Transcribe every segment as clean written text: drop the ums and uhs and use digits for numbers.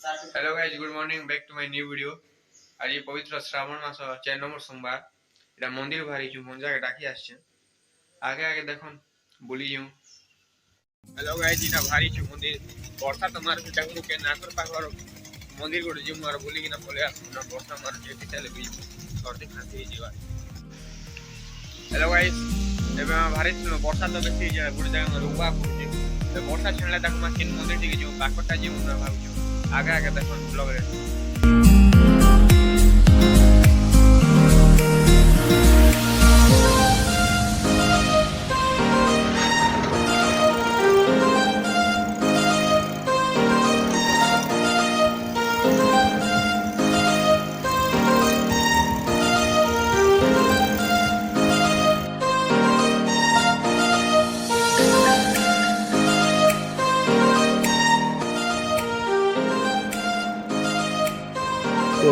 Hello guys, good morning, back to my new video. आज ये पवित्र श्रावण मास 4 नंबर सोमवार এটা মন্দির ভারি জু মন জায়গা ডাকি আসছে আগে আগে দেখুন বলি যাও। हेलो गाइस, এটা ভারি জু মন্দির বর্ষা তোমার দেখো কে নাকর পাগর মন্দির গোটে জু মার বলি কিনা পলে আসু না বর্ষা মার যেতে চালে বি সর্দি খাসি হই যাবা। हेलो गाइस, ଏବେ ଭାରି ବର୍ଷା ତ ବେଶୀ ଗୋଟେ ଜାଗା ରୁବା ପଡୁଛି ବର୍ଷା ଛିଣିଲେ ତାକୁ ମା କିନ୍ ମନ୍ଦିର ଟିକେ ଯିବୁ ପାଖଟା ଯିବୁ ନା ଭାବୁଛୁ आगे आगे देखो ब्लॉग रे।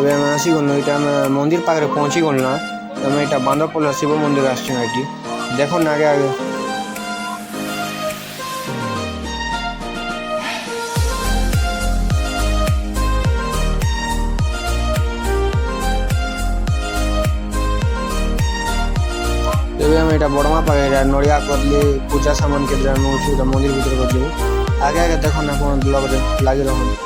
ଏବେ ଆମେ ଆସିଗଲୁ ଏଇଟା ଆମେ ମନ୍ଦିର ପାଖରେ ପହଞ୍ଚି ଗଲୁ ନା ଆମେ ଏଇଟା ବାନ୍ଦରପୋଲ ଶିବ ମନ୍ଦିର ଆସିଛୁ ଏଠି ଦେଖୁନ ଆଗେ ଆଗେ ଏବେ ଆମେ ଏଇଟା ବଡ଼ମା ପାଖରେ ନଡ଼ିଆ କଦଲି ପୂଜା ସାମାନ କେତେ ନେଉଛୁ ଏଇଟା ମନ୍ଦିର ଭିତରେ କରିଦେବୁ ଆଗେ ଆଗେ ଦେଖୁନ ଆପଣ ବ୍ଲଗ୍ରେ ଲାଗି ରହନ୍ତୁ।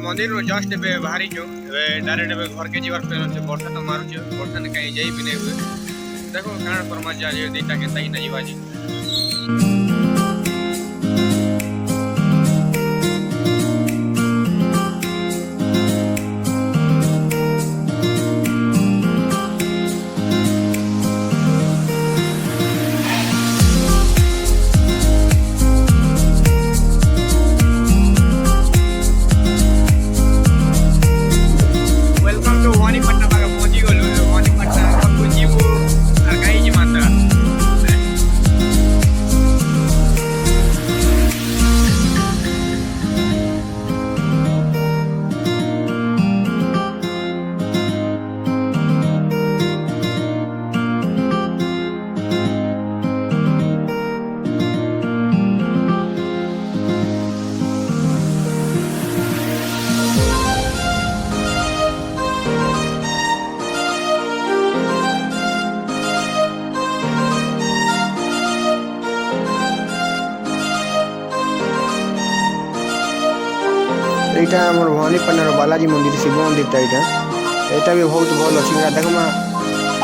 मंदिर में जस्ट ए बाहरी जो डायरेक्ट ए घर के जीवार प्लान আছে वर्षा तो मारुछ वर्षा ने कहीं जाई भी नहीं हुए देखो काण फरमा जा जे देता के तई नहीं बाजी। এইটা আমার ভবানীপাটনার বালাজি মন্দির শিব মন্দিরটা এটা भी बहुत भल अच्छी देख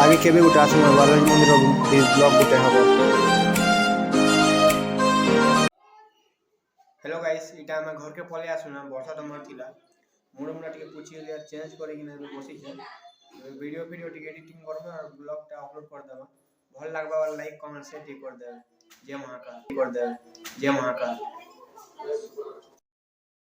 आगे केवे गोटे आस बालाजी मंदिर ब्लॉग गोटे हम। हेलो गाइस, इटा हम घर के पले आसुना वर्षा तो मार थिला मुंड मुंडा टिके पूछी लिया चेंज करे कि ना बसी छे वीडियो टिके एडिटिंग करबा और ब्लॉग टा अपलोड कर देबा भल लागबा वाला लाइक कमेंट शेयर कर देबा। जय महाकाल।